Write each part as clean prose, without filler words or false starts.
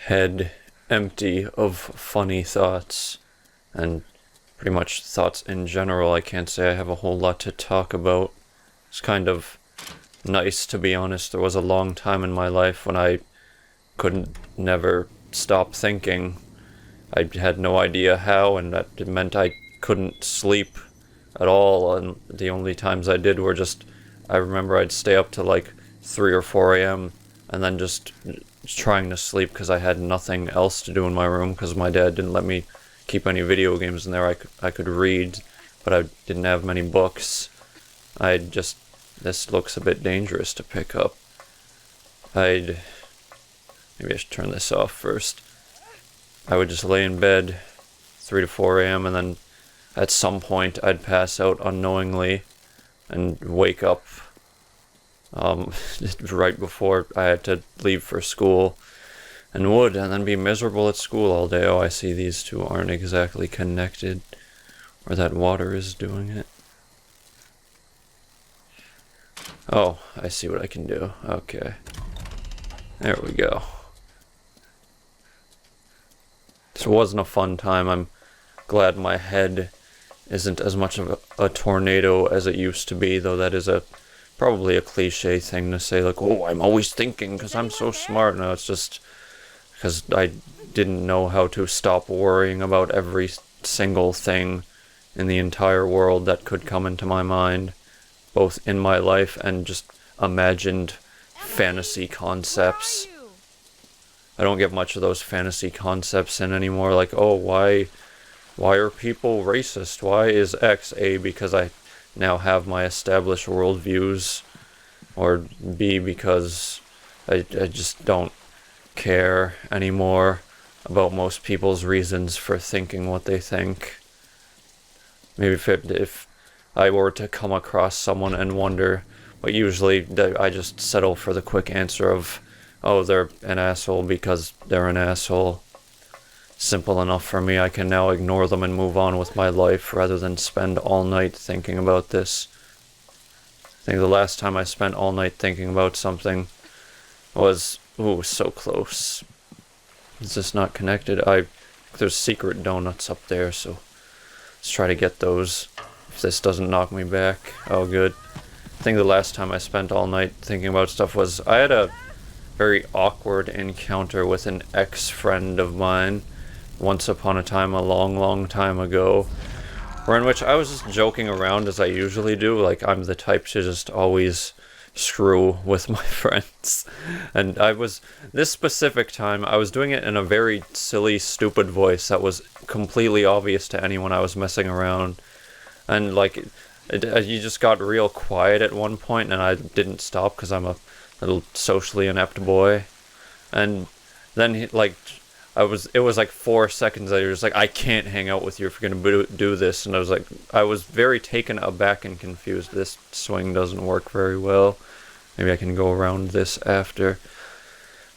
Head empty of funny thoughts, and pretty much thoughts in general. I can't say I have a whole lot to talk about. It's kind of nice, to be honest. There was a long time in my life when I couldn't never stop thinking. I had no idea how, and that meant I couldn't sleep at all, and the only times I did were just, I remember I'd stay up to like 3 or 4 a.m. and then just trying to sleep because I had nothing else to do in my room because my dad didn't let me keep any video games in there. I could read, but I didn't have many books. This looks a bit dangerous to pick up. Maybe I should turn this off first. I would just lay in bed 3 to 4 a.m. and then at some point I'd pass out unknowingly and wake up right before I had to leave for school, and then be miserable at school all day. Oh, I see these two aren't exactly connected, or that water is doing it. Oh, I see what I can do. Okay. There we go. This wasn't a fun time. I'm glad my head isn't as much of a tornado as it used to be, though that is probably a cliche thing to say, like, oh, I'm always thinking because I'm so smart. No, it's just because I didn't know how to stop worrying about every single thing in the entire world that could come into my mind, both in my life and just imagined fantasy concepts. I don't get much of those fantasy concepts in anymore, like, oh, why are people racist? Why is X A? Because I now have my established worldviews, or B, because I just don't care anymore about most people's reasons for thinking what they think. Maybe if I were to come across someone and wonder, but usually I just settle for the quick answer of, oh, they're an asshole because they're an asshole. Simple enough for me. I can now ignore them and move on with my life rather than spend all night thinking about this. I think the last time I spent all night thinking about something was, ooh, so close. Is this not connected? There's secret donuts up there, so let's try to get those. If this doesn't knock me back. Oh, good. I think the last time I spent all night thinking about stuff was, I had a very awkward encounter with an ex-friend of mine once upon a time, a long time ago, in which I was just joking around as I usually do. Like, I'm the type to just always screw with my friends. And this specific time, I was doing it in a very silly, stupid voice that was completely obvious to anyone I was messing around. And, like, you just got real quiet at one point, and I didn't stop because I'm a little socially inept boy. And then it was like 4 seconds later, just like, I can't hang out with you if you're gonna do this. And I was very taken aback and confused. This swing doesn't work very well. Maybe I can go around this after.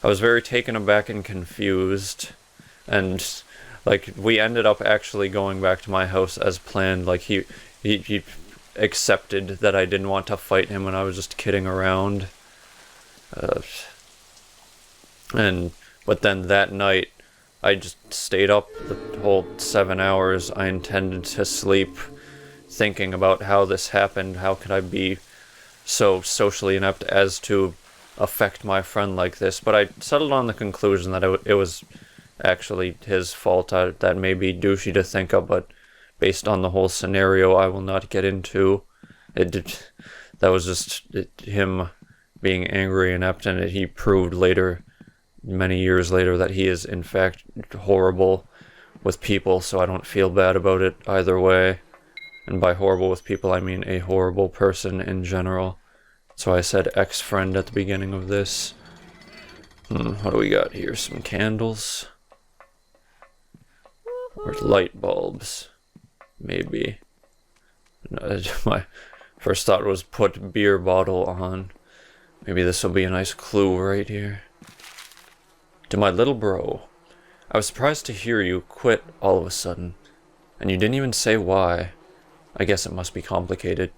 I was very taken aback and confused, and like, we ended up actually going back to my house as planned. Like, he accepted that I didn't want to fight him and I was just kidding around. But then that night, I just stayed up the whole 7 hours. I intended to sleep, thinking about how this happened. How could I be so socially inept as to affect my friend like this? But I settled on the conclusion that it was actually his fault. That may be douchey to think of, but based on the whole scenario I will not get into, that was just him being angry and inept, and he proved later, many years later, that he is in fact horrible with people, so I don't feel bad about it either way. And by horrible with people, I mean a horrible person in general. So I said ex-friend at the beginning of this. What do we got here? Some candles? Or light bulbs? Maybe. My first thought was put beer bottle on. Maybe this will be a nice clue right here. To my little bro, I was surprised to hear you quit all of a sudden, and you didn't even say why. I guess it must be complicated.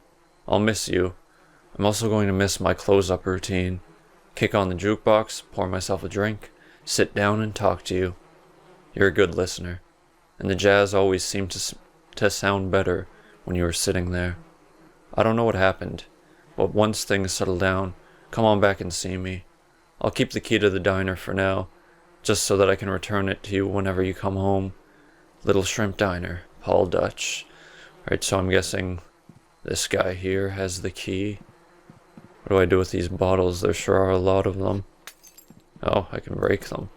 I'll miss you. I'm also going to miss my close-up routine. Kick on the jukebox, pour myself a drink, sit down and talk to you. You're a good listener, and the jazz always seemed to sound better when you were sitting there. I don't know what happened, but once things settle down, come on back and see me. I'll keep the key to the diner for now, just so that I can return it to you whenever you come home. Little Shrimp Diner, Paul Dutch. Right, so I'm guessing this guy here has the key. What do I do with these bottles? There sure are a lot of them. Oh, I can break them.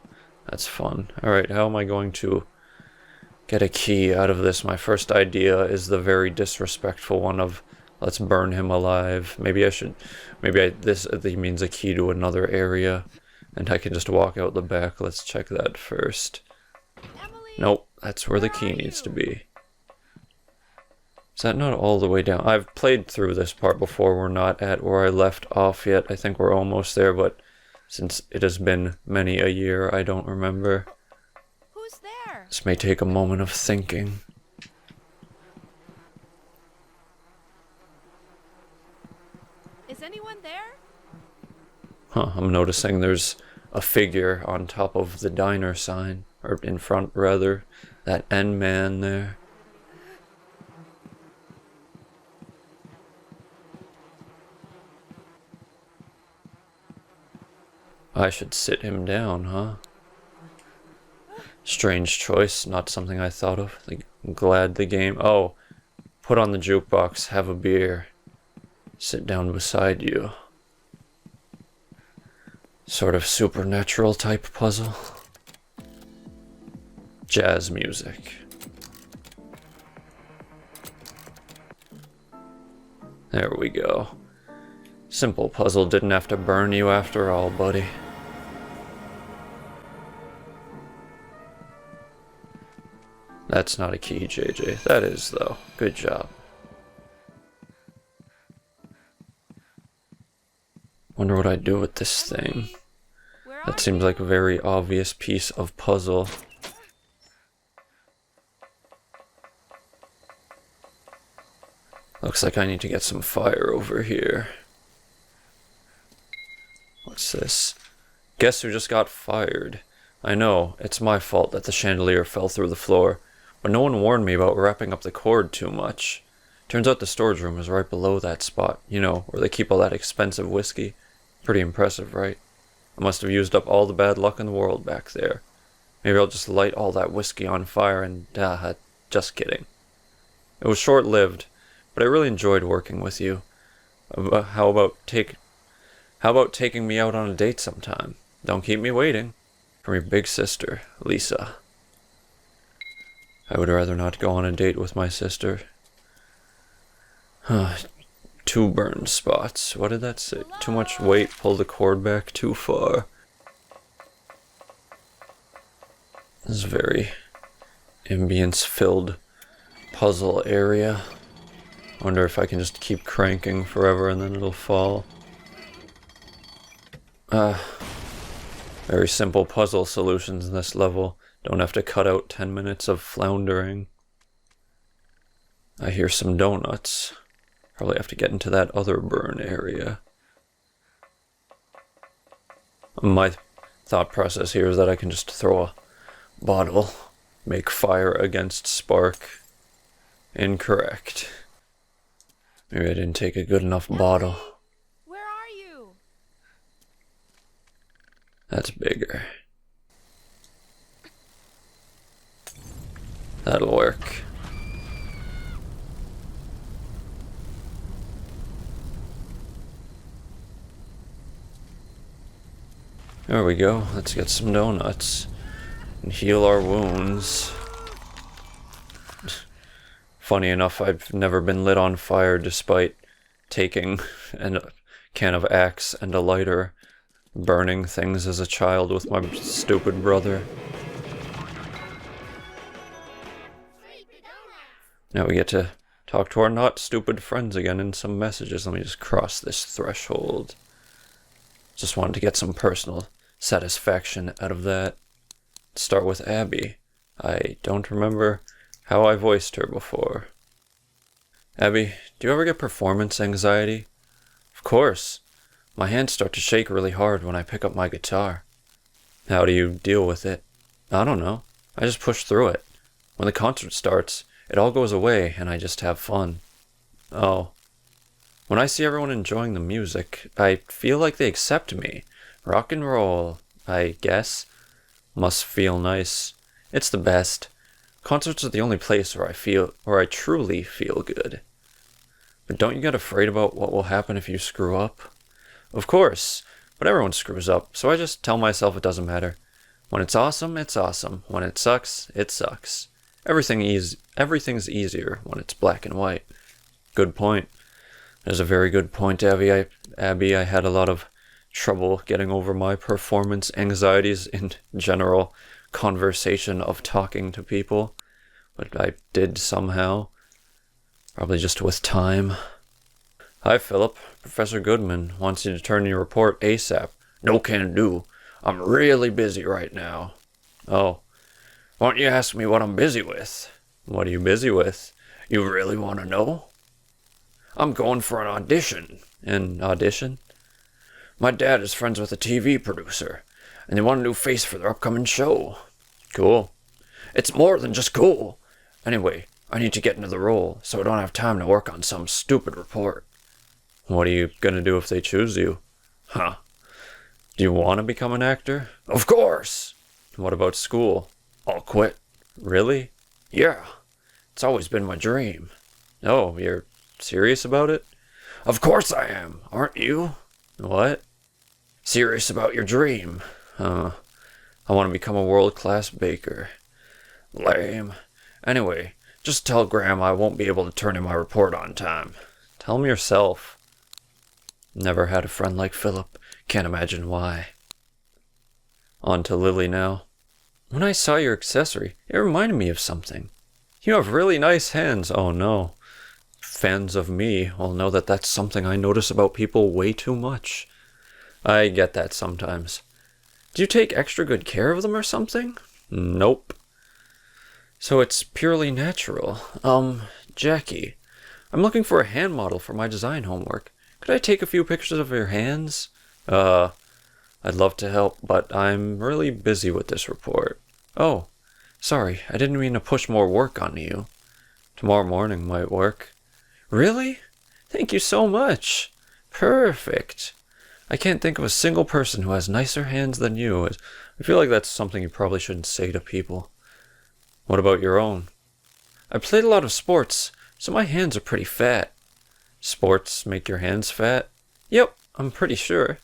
That's fun. Alright, how am I going to get a key out of this? My first idea is the very disrespectful one of let's burn him alive. Maybe this means a key to another area, and I can just walk out the back. Let's check that first. Emily, Nope, that's where the key needs to be. Is that not all the way down? I've played through this part before. We're not at where I left off yet. I think we're almost there, but since it has been many a year, I don't remember. who's there? This may take a moment of thinking. Is anyone there? Huh, I'm noticing there's a figure on top of the diner sign, or in front rather, that N man there. I should sit him down, huh? Strange choice, not something I thought of. Glad the game... Oh, put on the jukebox, have a beer. Sit down beside you. Sort of supernatural type puzzle. Jazz music. There we go. Simple puzzle, didn't have to burn you after all, buddy. That's not a key, JJ. That is, though. Good job. Wonder what I'd do with this thing. Where are That seems like a very obvious piece of puzzle. Looks like I need to get some fire over here. What's this? Guess who just got fired? I know, it's my fault that the chandelier fell through the floor, but no one warned me about wrapping up the cord too much. Turns out the storage room is right below that spot, you know, where they keep all that expensive whiskey. Pretty impressive, right? I must have used up all the bad luck in the world back there. Maybe I'll just light all that whiskey on fire and... just kidding. It was short-lived, but I really enjoyed working with you. How about taking me out on a date sometime? Don't keep me waiting. From your big sister, Lisa. I would rather not go on a date with my sister. 2 burn spots. What did that say? Hello? Too much weight, pull the cord back too far. This is a very ambience-filled puzzle area. Wonder if I can just keep cranking forever and then it'll fall. Very simple puzzle solutions in this level. Don't have to cut out 10 minutes of floundering. I hear some donuts. Probably have to get into that other burn area. My thought process here is that I can just throw a bottle, make fire against spark. Incorrect. Maybe I didn't take a good enough bottle. Where are you? That's bigger. That'll work. There we go. Let's get some donuts and heal our wounds. Funny enough, I've never been lit on fire despite taking a can of Axe and a lighter, burning things as a child with my stupid brother. Now we get to talk to our not stupid friends again in some messages. Let me just cross this threshold. Just wanted to get some personal satisfaction out of that. Let's start with Abby. I don't remember how I voiced her before. Abby, do you ever get performance anxiety? Of course. My hands start to shake really hard when I pick up my guitar. How do you deal with it? I don't know. I just push through it. When the concert starts, it all goes away and I just have fun. Oh. When I see everyone enjoying the music, I feel like they accept me. Rock and roll, I guess. Must feel nice. It's the best. Concerts are the only place where I truly feel good. But don't you get afraid about what will happen if you screw up? Of course, but everyone screws up, so I just tell myself it doesn't matter. When it's awesome, it's awesome. When it sucks, it sucks. Everything's easier when it's black and white. Good point. There's a very good point, Abby. I had a lot of trouble getting over my performance anxieties in general conversation of talking to people, but I did somehow. Probably just with time. Hi, Philip. Professor Goodman wants you to turn in your report ASAP. No can do. I'm really busy right now. Oh. Why don't you ask me what I'm busy with? What are you busy with? You really want to know? I'm going for an audition. An audition? My dad is friends with a TV producer, and they want a new face for their upcoming show. Cool. It's more than just cool. Anyway, I need to get into the role, so I don't have time to work on some stupid report. What are you gonna do if they choose you? Huh. Do you want to become an actor? Of course! What about school? I'll quit. Really? Yeah. It's always been my dream. Oh, you're serious about it? Of course I am. Aren't you? What? Serious about your dream. I want to become a world-class baker. Lame. Anyway, just tell Graham I won't be able to turn in my report on time. Tell him yourself. Never had a friend like Philip. Can't imagine why. On to Lily now. When I saw your accessory, it reminded me of something. You have really nice hands. Oh no. Fans of me will know that that's something I notice about people way too much. I get that sometimes. Do you take extra good care of them or something? Nope. So it's purely natural. Jackie, I'm looking for a hand model for my design homework. Could I take a few pictures of your hands? I'd love to help, but I'm really busy with this report. Oh, sorry, I didn't mean to push more work onto you. Tomorrow morning might work. Really? Thank you so much. Perfect. I can't think of a single person who has nicer hands than you. I feel like that's something you probably shouldn't say to people. What about your own? I played a lot of sports, so my hands are pretty fat. Sports make your hands fat? Yep, I'm pretty sure.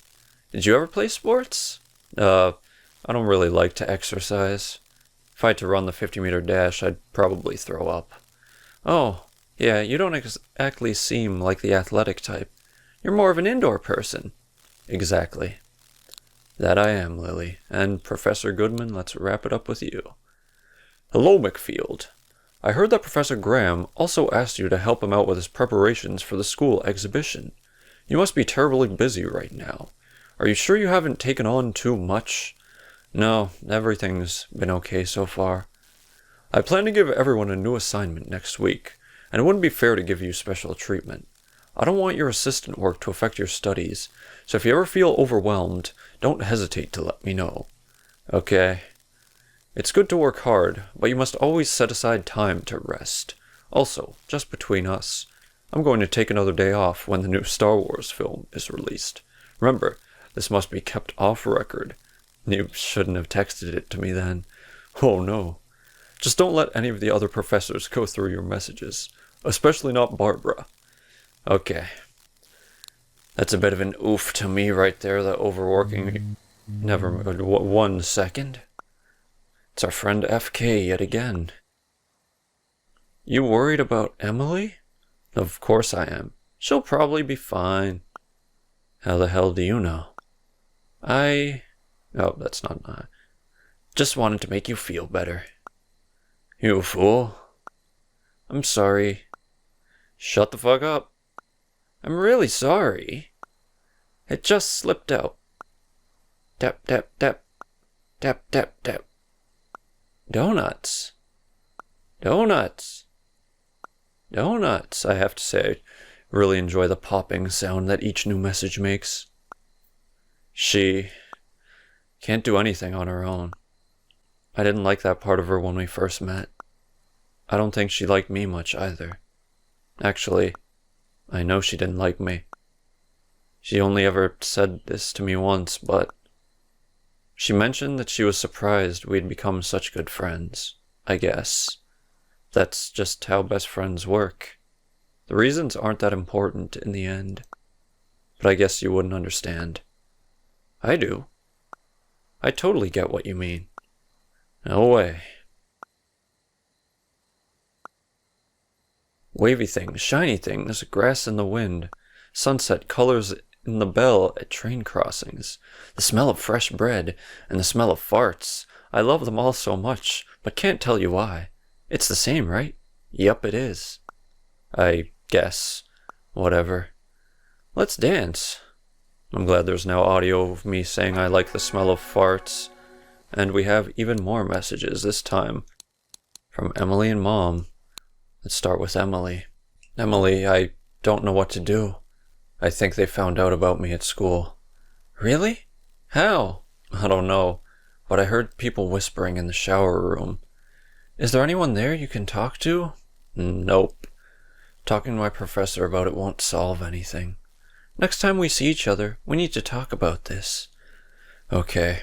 Did you ever play sports? I don't really like to exercise. If I had to run the 50-meter dash, I'd probably throw up. Oh, yeah, you don't exactly seem like the athletic type. You're more of an indoor person. Exactly. That I am, Lily. And Professor Goodman, let's wrap it up with you. Hello, Macfield. I heard that Professor Graham also asked you to help him out with his preparations for the school exhibition. You must be terribly busy right now. Are you sure you haven't taken on too much? No, everything's been okay so far. I plan to give everyone a new assignment next week, and it wouldn't be fair to give you special treatment. I don't want your assistant work to affect your studies, so if you ever feel overwhelmed, don't hesitate to let me know. Okay. It's good to work hard, but you must always set aside time to rest. Also, just between us, I'm going to take another day off when the new Star Wars film is released. Remember, this must be kept off record. You shouldn't have texted it to me then. Oh no. Just don't let any of the other professors go through your messages. Especially not Barbara. Okay. That's a bit of an oof to me right there, the overworking. Never mind. 1 second. It's our friend FK yet again. You worried about Emily? Of course I am. She'll probably be fine. How the hell do you know? Oh, that's not. Just wanted to make you feel better. You fool. I'm sorry. Shut the fuck up. I'm really sorry. It just slipped out. Tap, tap, tap. Tap, tap, tap. Donuts. Donuts. Donuts, I have to say. really enjoy the popping sound that each new message makes. She can't do anything on her own. I didn't like that part of her when we first met. I don't think she liked me much either. Actually, I know she didn't like me. She only ever said this to me once, but she mentioned that she was surprised we'd become such good friends, I guess. That's just how best friends work. The reasons aren't that important in the end, but I guess you wouldn't understand. I do. I totally get what you mean. No way. Wavy things, shiny things, grass in the wind, sunset colors in the bell at train crossings, the smell of fresh bread, and the smell of farts. I love them all so much, but can't tell you why. It's the same, right? Yup, it is. I guess. Whatever. Let's dance. I'm glad there's now audio of me saying I like the smell of farts. And we have even more messages, this time from Emily and Mom. Let's start with Emily. Emily, I don't know what to do. I think they found out about me at school. Really? How? I don't know, but I heard people whispering in the shower room. Is there anyone there you can talk to? Nope. Talking to my professor about it won't solve anything. Next time we see each other, we need to talk about this. Okay.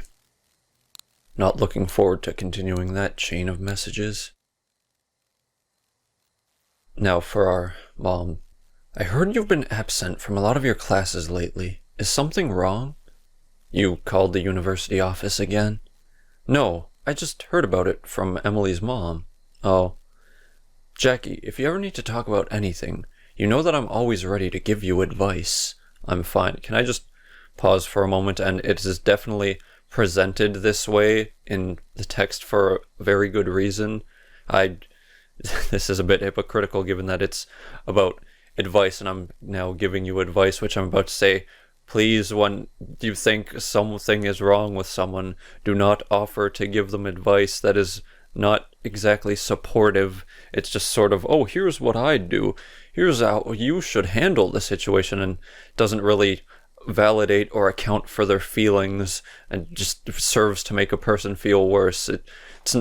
Not looking forward to continuing that chain of messages. Now for our Mom. I heard you've been absent from a lot of your classes lately. Is something wrong? You called the university office again? No, I just heard about it from Emily's mom. Oh. Jackie, if you ever need to talk about anything, you know that I'm always ready to give you advice. I'm fine. Can I just pause for a moment? And it is definitely presented this way in the text for a very good reason. This is a bit hypocritical given that it's about advice and I'm now giving you advice, which I'm about to say. Please, when you think something is wrong with someone, do not offer to give them advice that is not exactly supportive. It's just sort of, oh, here's what I'd do. Here's how you should handle the situation, and doesn't really validate or account for their feelings and just serves to make a person feel worse.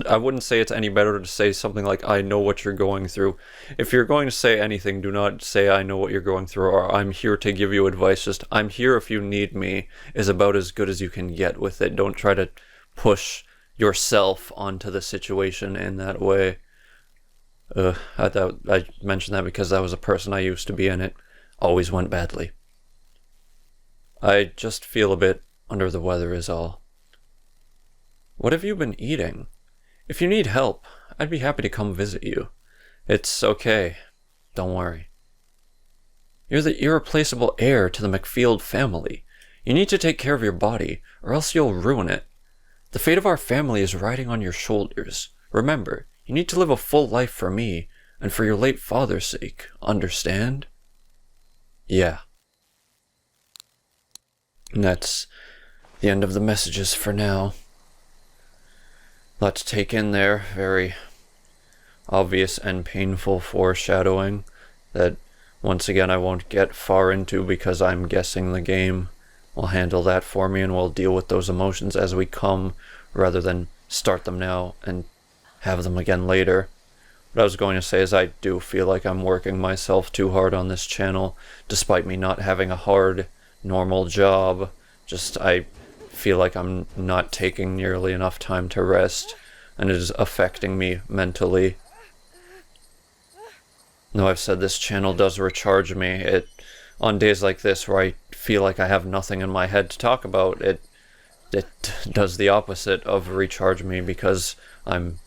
I wouldn't say it's any better to say something like, I know what you're going through. If you're going to say anything, do not say, I know what you're going through, or I'm here to give you advice. Just, I'm here if you need me, is about as good as you can get with it. Don't try to push yourself onto the situation in that way. I mentioned that because that was a person I used to be, and it always went badly. I just feel a bit under the weather is all. What have you been eating? If you need help, I'd be happy to come visit you. It's okay. Don't worry. You're the irreplaceable heir to the Macfield family. You need to take care of your body, or else you'll ruin it. The fate of our family is riding on your shoulders. Remember, you need to live a full life for me, and for your late father's sake. Understand? Yeah. And that's the end of the messages for now. Let's take in there. Very obvious and painful foreshadowing that, once again, I won't get far into because I'm guessing the game will handle that for me, and we'll deal with those emotions as we come rather than start them now and have them again later. What I was going to say is I do feel like I'm working myself too hard on this channel, despite me not having a hard, normal job. Just, I feel like I'm not taking nearly enough time to rest, and it is affecting me mentally. Though I've said this channel does recharge me, on days like this where I feel like I have nothing in my head to talk about, it does the opposite of recharge me, because I'm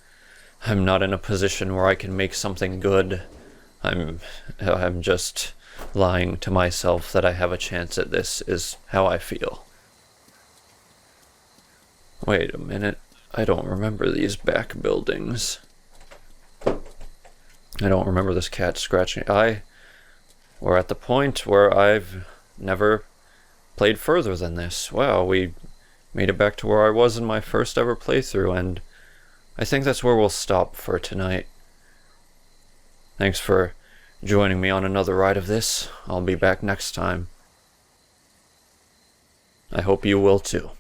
not in a position where I can make something good. I'm just lying to myself that I have a chance at this, is how I feel. Wait a minute, I don't remember these back buildings. I don't remember this cat scratching. We're at the point where I've never played further than this. Wow, we made it back to where I was in my first ever playthrough, and I think that's where we'll stop for tonight. Thanks for joining me on another ride of this. I'll be back next time. I hope you will too.